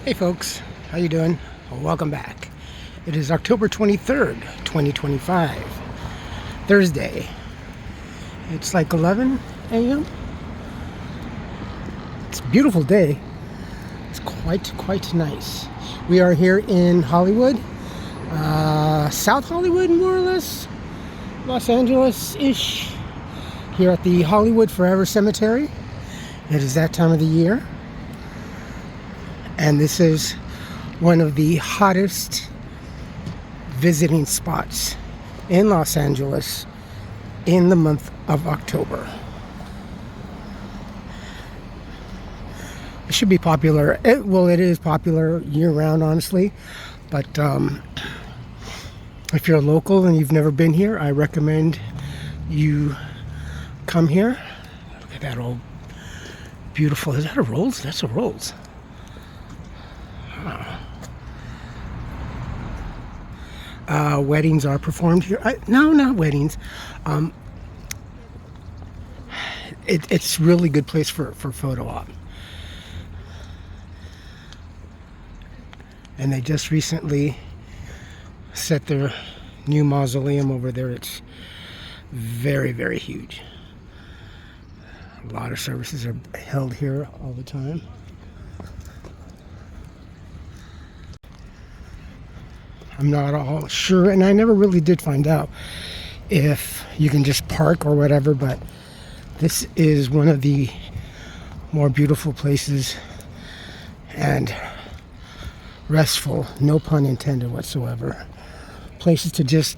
Hey folks, how you doing? Well, welcome back. It is October 23rd, 2025, Thursday. It's like 11 a.m. It's a beautiful day. It's quite nice. We are here in Hollywood, South Hollywood, more or less, Los Angeles-ish, here at the Hollywood Forever Cemetery. It is that time of the year. And this is one of the hottest visiting spots in Los Angeles in the month of October. It should be popular. It is popular year-round, honestly. But if you're local and you've never been here, I recommend you come here. Look at that old beautiful. Is that a Rolls? That's a Rolls. Weddings are performed here. No, not weddings. It's really good place for photo op. And they just recently set their new mausoleum over there. It's very huge. A lot of services are held here all the time. I'm not all sure, and I never really did find out if you can just park or whatever, but this is one of the more beautiful places and restful, no pun intended whatsoever, places to just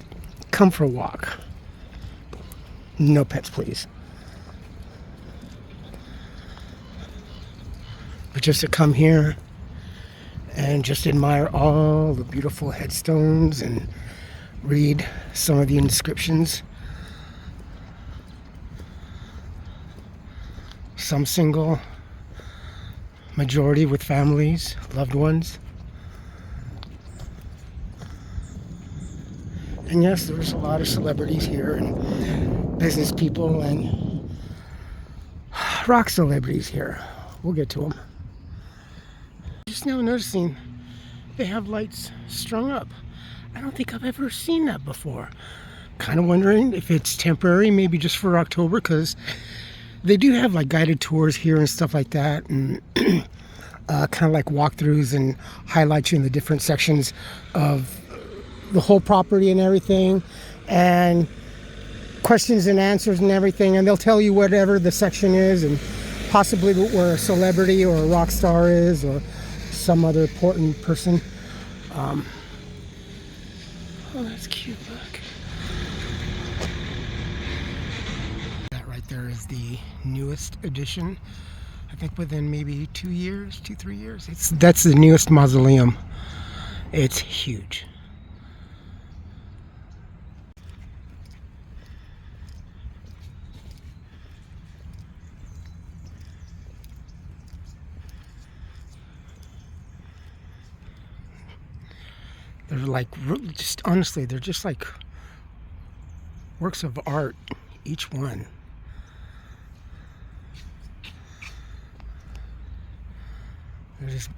come for a walk. No pets, please. But just to come here and just admire all the beautiful headstones and read some of the inscriptions. Some single, majority with families, loved ones. And yes, there's a lot of celebrities here and business people and rock celebrities here. We'll get to them. Just now noticing they have lights strung up. I don't think I've ever seen that before. Kind of wondering if it's temporary, maybe just for October, because they do have like guided tours here and stuff like that, and kind of like walkthroughs and highlight you in the different sections of the whole property and everything, and questions and answers and everything, and they'll tell you whatever the section is and possibly where a celebrity or a rock star is or some other important person. Oh, that's cute. Look. That right there is the newest edition. I think within maybe 3 years. That's the newest mausoleum. It's huge. They're like, just honestly, they're just like works of art, each one. They're just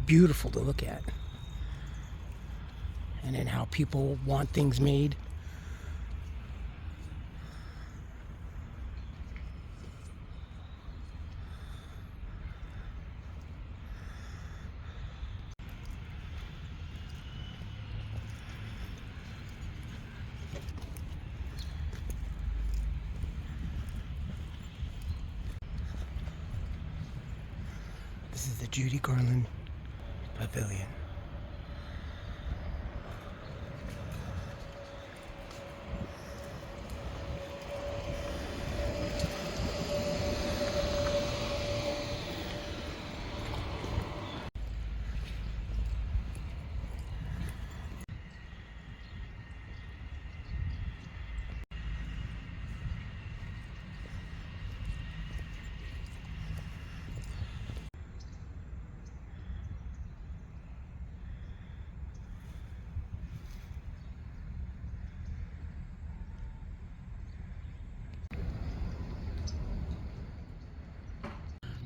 beautiful to look at. And then how people want things made. This is the Judy Garland Pavilion.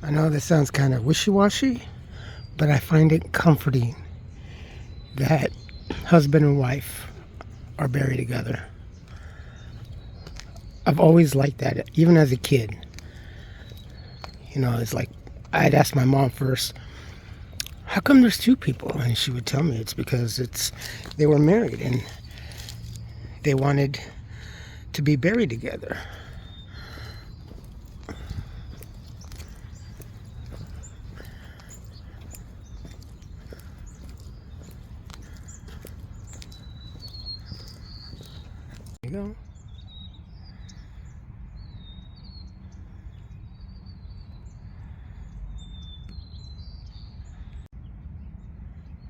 I know this sounds kind of wishy-washy, but I find it comforting that husband and wife are buried together. I've always liked that, even as a kid. You know, it's like, I'd ask my mom first, how come there's two people? And she would tell me it's because they were married and they wanted to be buried together. There you go.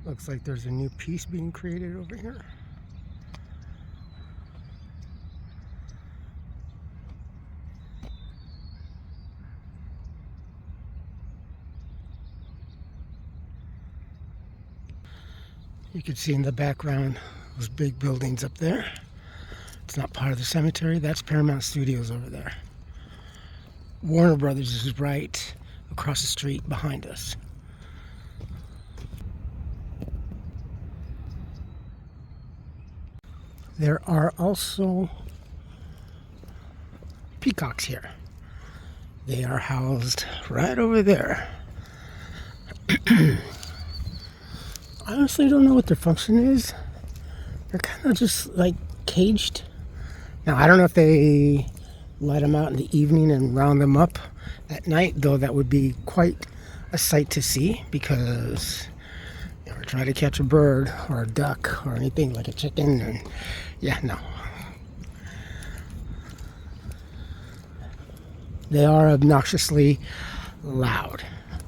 Looks like there's a new piece being created over here. You can see in the background those big buildings up there. It's not part of the cemetery. That's Paramount Studios over there. Warner Brothers is right across the street behind us. There are also peacocks here. They are housed right over there. I honestly don't know what their function is. They're kind of just like caged. Now, I don't know if they let them out in the evening and round them up at night, though that would be quite a sight to see, because you ever try to catch a bird or a duck or anything like a chicken, and yeah, no. They are obnoxiously loud,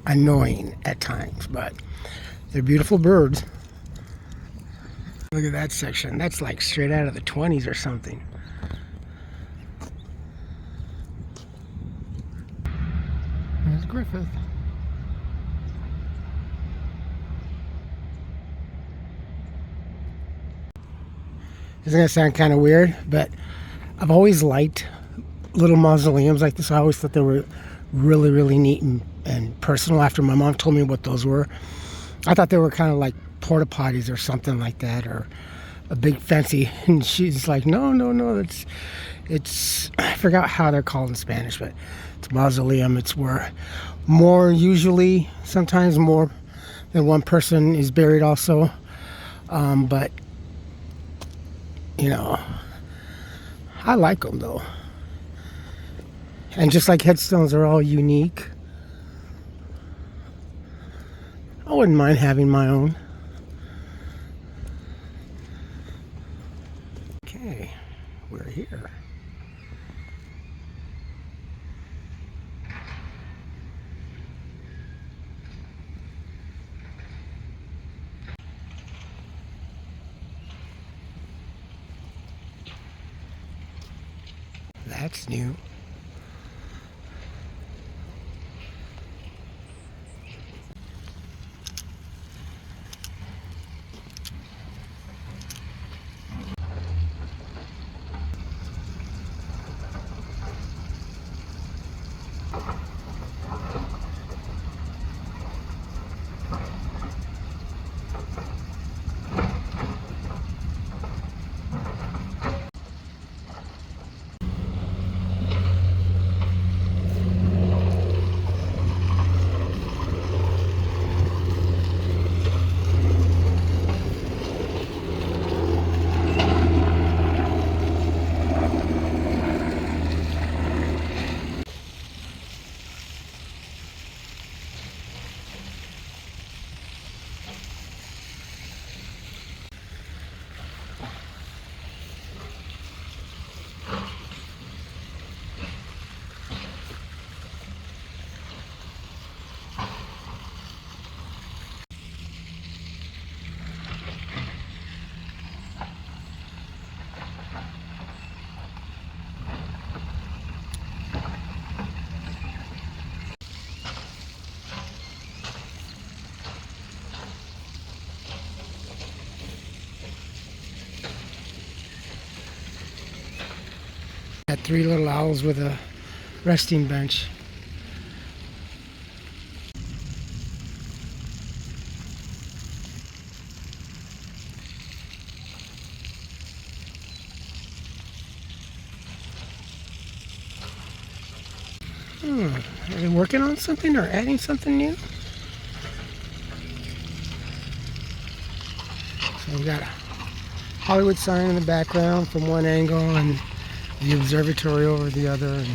annoying at times, but they're beautiful birds. Look at that section. That's like straight out of the 20s or something. There's Griffith. This is going to sound kind of weird, but I've always liked little mausoleums like this. I always thought they were really, really neat and personal. After my mom told me what those were, I thought they were kind of like porta potties or something like that, or a big fancy. And she's like, no, it's I forgot how they're called in Spanish, but it's mausoleum. It's where usually sometimes more than one person is buried also, but you know, I like them though. And just like headstones are all unique, I wouldn't mind having my own. Okay, we're here. That's new. Got 3 little owls with a resting bench. Are they working on something or adding something new? So we got a Hollywood sign in the background from one angle and the observatory over the other. And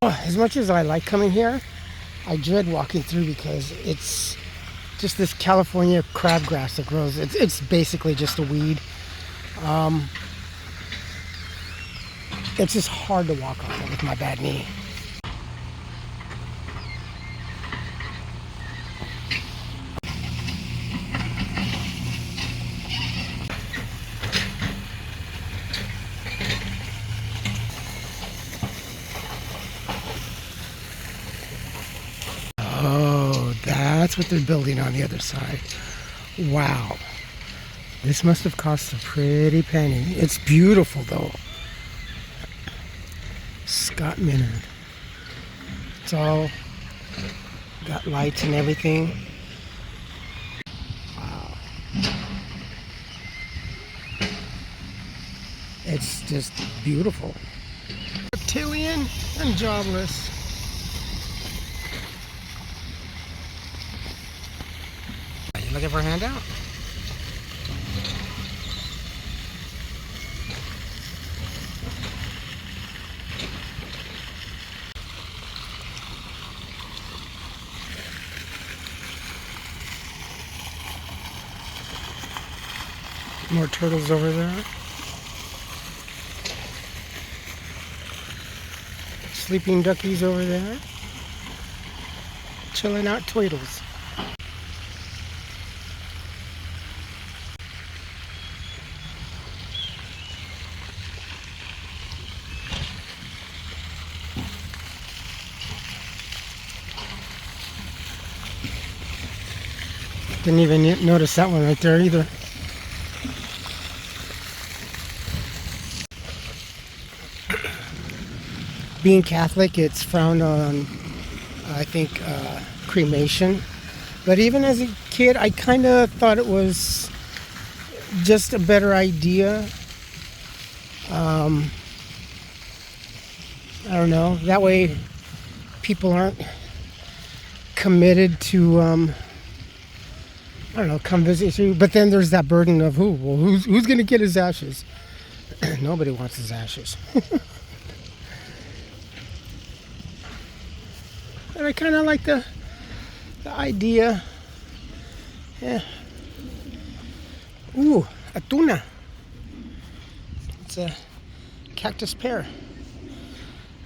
as much as I like coming here, I dread walking through because it's just this California crabgrass that grows. It's basically just a weed. It's just hard to walk on it with my bad knee. Oh, that's what they're building on the other side. Wow. This must have cost a pretty penny. It's beautiful though. Scott Minard. It's all got lights and everything. Wow. It's just beautiful. Reptilian and jobless. You looking for a handout? More turtles over there. Sleeping duckies over there. Chilling out tweedles. Didn't even notice that one right there either. Being Catholic, it's frowned on, I think, cremation. But even as a kid, I kind of thought it was just a better idea. I don't know. That way, people aren't committed to I don't know, come visit you. But then there's that burden of who? Well, who's going to get his ashes? Nobody wants his ashes. And I kind of like the idea. Yeah. Ooh, a tuna. It's a cactus pear.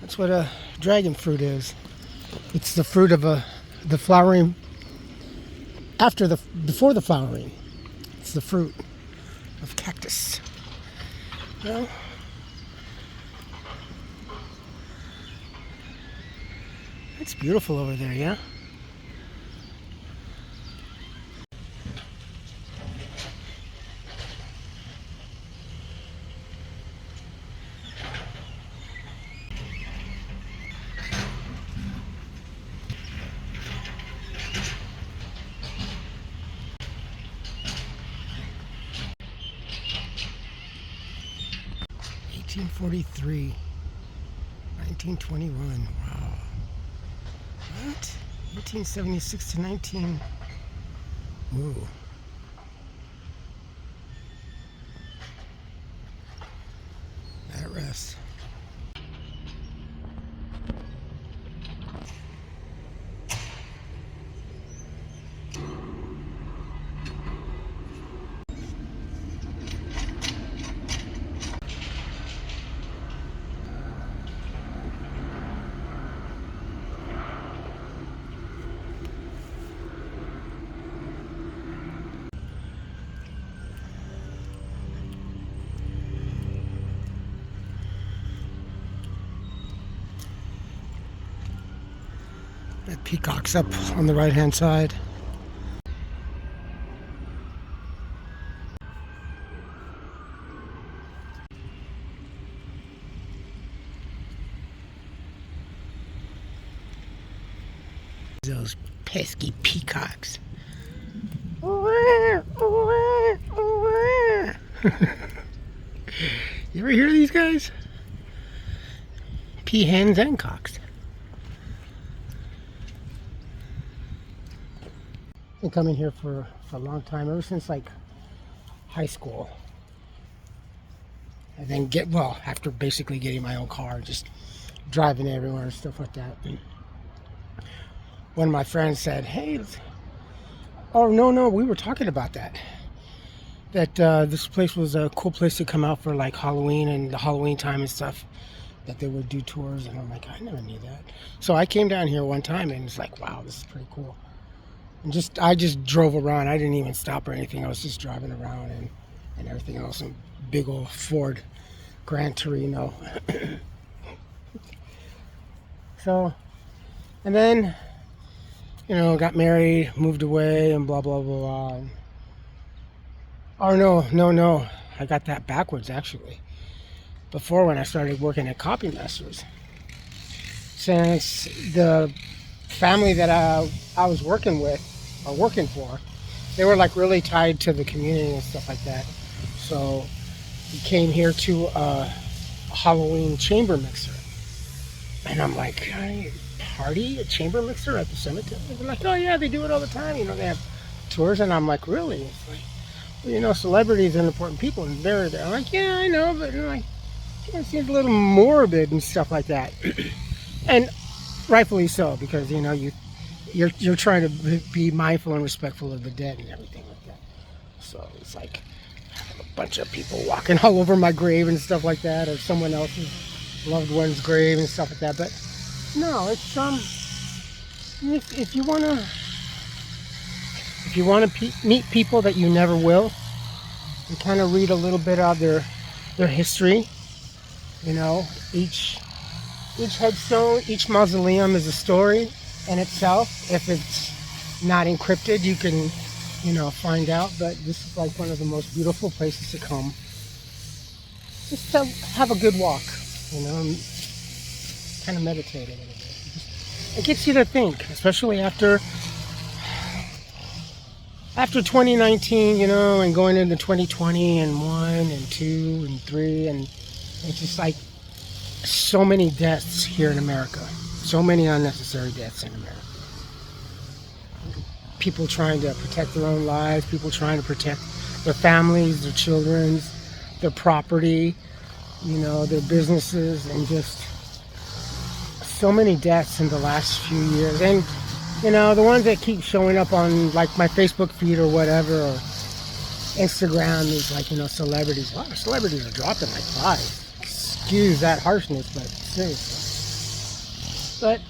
That's what a dragon fruit is. It's the fruit of the flowering before the flowering. It's the fruit of cactus. Well, it's beautiful over there, yeah? $18.43, 1921. Wow. What? 1876 to 19. Ooh. That rest. That peacock's up on the right-hand side. Those pesky peacocks. You ever hear of these guys? Peahens and cocks. Been coming here for a long time, ever since like high school. And then after basically getting my own car, just driving everywhere and stuff like that. And one of my friends said, hey, oh no, we were talking about that. That this place was a cool place to come out for like Halloween and the Halloween time and stuff. That they would do tours, and I'm like, I never knew that. So I came down here one time and it's like, wow, this is pretty cool. And I just drove around. I didn't even stop or anything. I was just driving around and everything else. And big old Ford Gran Torino. So, and then, got married, moved away, and blah, blah, blah. Oh, no. I got that backwards, actually. Before, when I started working at Copy Masters. Since the family that I was working for, they were like really tied to the community and stuff like that. So we came here to a Halloween chamber mixer. And I'm like, a chamber mixer at the cemetery? They're like, oh yeah, they do it all the time. They have tours. And I'm like, really? It's like, well, celebrities and important people, and they're there. I'm like, yeah, I know, but like, it seems a little morbid and stuff like that. And rightfully so, because you're trying to be mindful and respectful of the dead and everything like that. So it's like a bunch of people walking all over my grave and stuff like that, or someone else's loved one's grave and stuff like that. But no, it's if you want to meet people that you never will, and kind of read a little bit of their history. Each headstone, each mausoleum is a story in itself. If it's not encrypted, you can, find out. But this is like one of the most beautiful places to come. Just to have a good walk, and kind of meditate a little bit. It gets you to think, especially after 2019, and going into 2020 and 1 and 2 and 3, and it's just like so many deaths here in America. So many unnecessary deaths in America. people trying to protect their own lives, people trying to protect their families, their children's, their property, you know, their businesses, and just so many deaths in the last few years. And you know, the ones that keep showing up on like my Facebook feed or whatever, or Instagram, is like, you know, celebrities. A lot of celebrities are dropping like flies. Excuse that harshness, but seriously. But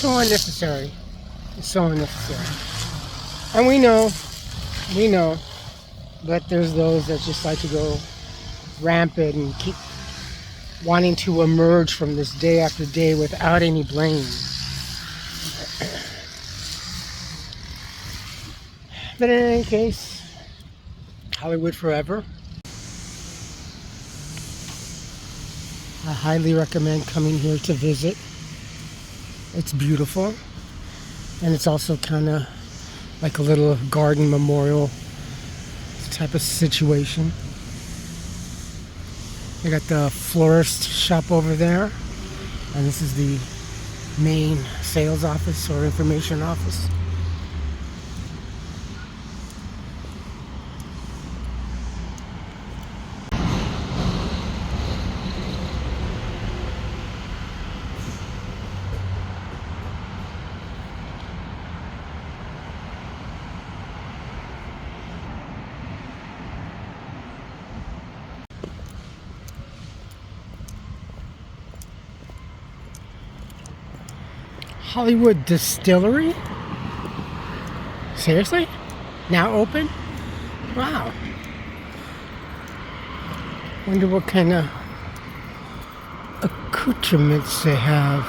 so unnecessary. It's so unnecessary. And we know, but there's those that just like to go rampant and keep wanting to emerge from this day after day without any blame. But in any case, Hollywood forever. I highly recommend coming here to visit. It's beautiful, and it's also kind of like a little garden memorial type of situation. We got the florist shop over there, and this is the main sales office or information office. Hollywood Distillery? Seriously? Now open? Wow. Wonder what kind of accoutrements they have.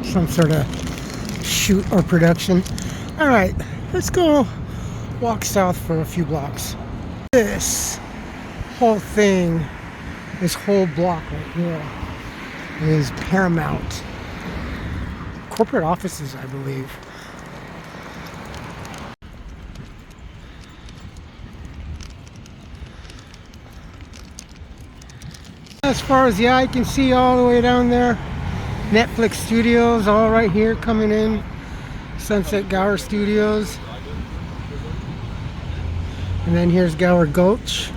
Some sort of shoot or production. All right, let's go walk south for a few blocks. This whole thing, this whole block right here is Paramount corporate offices, I believe. As far as the eye can see, all the way down there, Netflix Studios, all right here coming in. Sunset Gower Studios. And then here's Gower Gulch.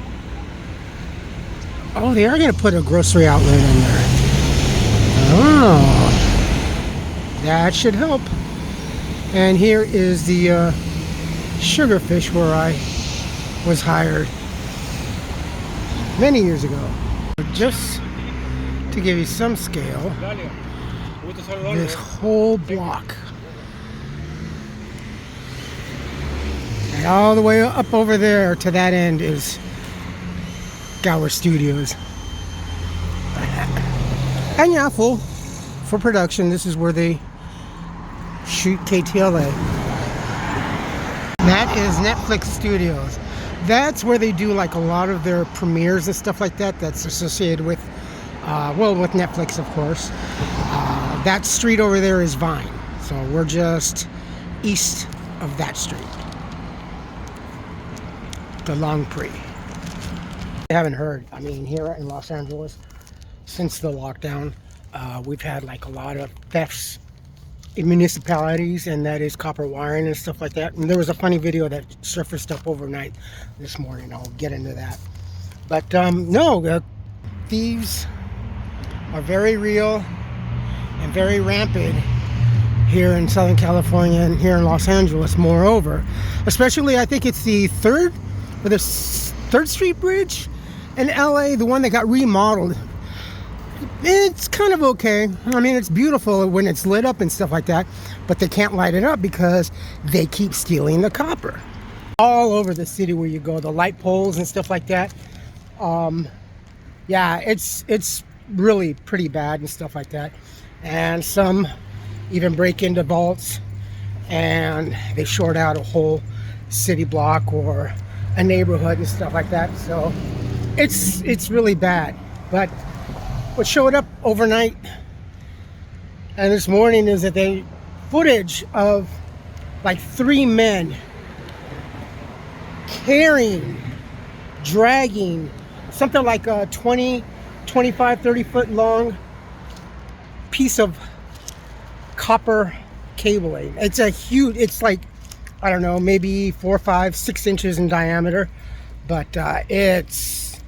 Oh, they are going to put a grocery outlet in there. Oh, that should help. And here is the Sugarfish, where I was hired many years ago. Just to give you some scale, this whole block, and all the way up over there to that end, is Gower Studios. And yeah, full for production. This is where they shoot KTLA. That is Netflix Studios. That's where they do like a lot of their premieres and stuff like that. That's associated with well, with Netflix, of course. That street over there is Vine, so we're just east of that street, the Long Prix. I haven't heard. I mean, here in Los Angeles, since the lockdown, we've had like a lot of thefts in municipalities, and that is copper wiring and stuff like that. And there was a funny video that surfaced up overnight this morning. I'll get into that. But no, thieves are very real and very rampant here in Southern California and here in Los Angeles, moreover. Especially, I think it's the 3rd Street Bridge in LA, the one that got remodeled. It's kind of okay. I mean, it's beautiful when it's lit up and stuff like that, but they can't light it up because they keep stealing the copper. All over the city where you go, the light poles and stuff like that. Yeah, it's really pretty bad and stuff like that. And some even break into vaults and they short out a whole city block or a neighborhood and stuff like that. So it's really bad. But what showed up overnight and this morning is that they footage of like 3 men carrying, dragging something like a 20, 25, 30 foot long piece of copper cabling. It's a huge, it's like, I don't know, maybe 4, 5, 6 inches in diameter, but it's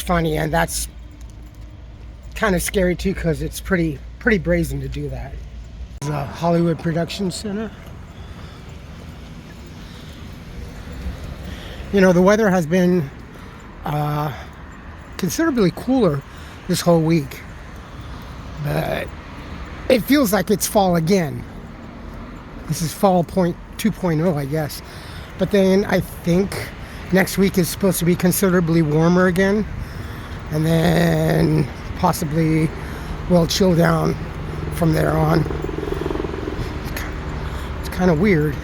funny, and that's kind of scary too, because it's pretty brazen to do that. This is a Hollywood Production Center. You know, the weather has been considerably cooler this whole week, but it feels like it's fall again. This is fall 2.0, I guess. But then I think next week is supposed to be considerably warmer again, and then possibly will chill down from there on. It's kind of weird.